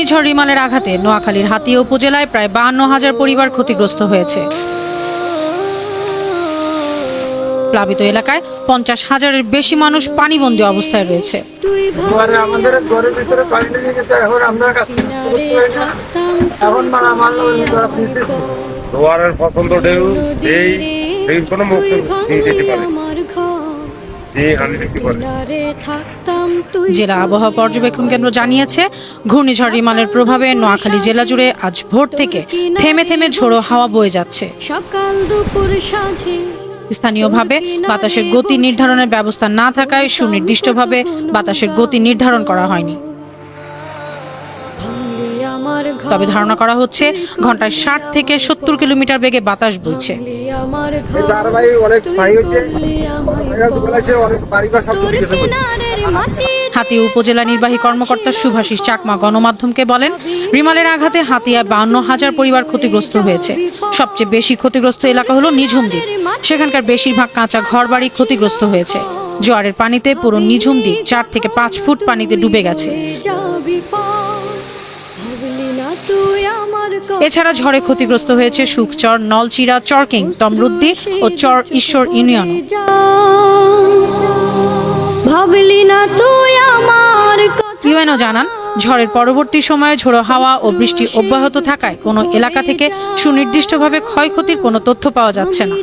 ঘূর্ণিঝড় রিমালের আঘাতে নোয়াখালীর হাতিয়া উপজেলায় প্রায় ৫২,০০০ পরিবার ক্ষতিগ্রস্ত হয়েছে। প্লাবিত এলাকায় ৫০,০০০-এর বেশি মানুষ পানিবন্দী অবস্থায় রয়েছে। জেলা আবহাওয়া পর্যবেক্ষণ কেন্দ্র জানিয়েছে, ঘূর্ণিঝড় রিমালের প্রভাবে নোয়াখালী জেলা জুড়ে আজ ভোর থেকে থেমে থেমে ঝোড়ো হাওয়া বয়ে যাচ্ছে। স্থানীয়ভাবে বাতাসের গতি নির্ধারণের ব্যবস্থা না থাকায় সুনির্দিষ্টভাবে বাতাসের গতি নির্ধারণ করা হয়নি। তবে ধারণা করা হচ্ছে ঘন্টায় ৬০ থেকে ৭০ কিলোমিটার বেগে বাতাস বইছে। হাতিয়া উপজেলা নির্বাহী কর্মকর্তা শুভাশিস চাকমা গণমাধ্যমকে বলেন, রিমালের আঘাতে হাতিয়ায় ৫২,০০০ পরিবার ক্ষতিগ্রস্ত হয়েছে। সবচেয়ে বেশি ক্ষতিগ্রস্ত এলাকা হলো নিঝুম দ্বীপ। সেখানকার বেশিরভাগ কাঁচা ঘরবাড়ি ক্ষতিগ্রস্ত হয়েছে। জোয়ারের পানিতে পুরো নিঝুম দ্বীপ ৪ থেকে ৫ ফুট পানিতে ডুবে গেছে। এছাড়া ঝড়ে ক্ষতিগ্রস্ত হয়েছে সুখচর, নলচিরা, চরকিং, তমরুদ্দি ও চর ঈশ্বর ইউনিয়ন। ইউএনও জানান, ঝড়ের পরবর্তী সময়ে ঝোড়ো হাওয়া ও বৃষ্টি অব্যাহত থাকায় কোনো এলাকা থেকে সুনির্দিষ্টভাবে ক্ষয়ক্ষতির কোনো তথ্য পাওয়া যাচ্ছে না।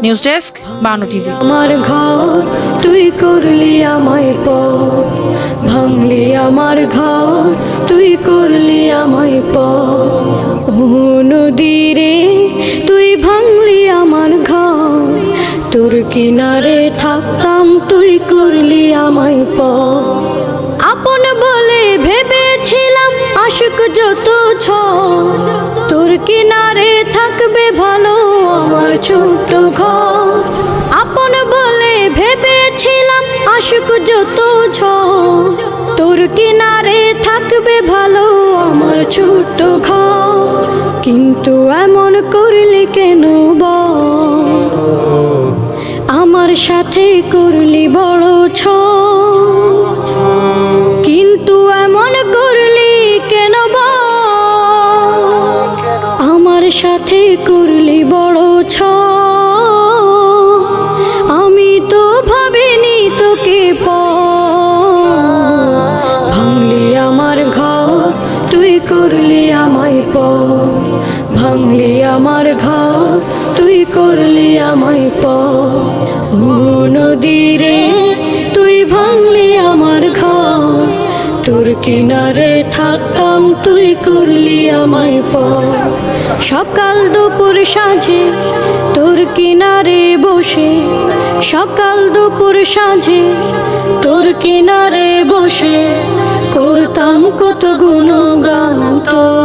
News desk, ৫২ TV. আমার ঘর তুই করলি আমায় পর, ভাঙলি আমার ঘর তুই করলি আমায় পর। ও নদী রে তুই ভাঙলি আমার ঘর, তোর কিনারে থাকতাম তুই করলি আমায় পর। আপন বলে ভেবেছিলাম আশুক যত ঝড়, তোর কিনারে থাকবে ভালো আমার ছোট ঘর। আপন বলে ভেবেছিলাম আশুক যত ঝড়, তোর কিনারে থাকবে ভালো আমার ছোট ঘর। কিন্তু এমন করলি কেন বল, আমার সাথে করলি বড় ছ। কিন্তু এমন করলি কেন বল, আমার সাথে করলি বড় ছ। আমি তো ভাবিনি তোকে ভাঙলি আমার ঘর তুই করলি আমায় পর, ভাঙলি আমার ঘর তুই করলি আমায় পর। ও নদী রে তুই ভাঙলি আমার ঘর, তোর কিনারে থাকতাম তুই করলি আমায় পর। সকাল দুপুর সাঁঝে তোর কিনারে বসে, সকাল দুপুর সাঁঝে তোর কিনারে বসে করতাম কত গুণগান তোর।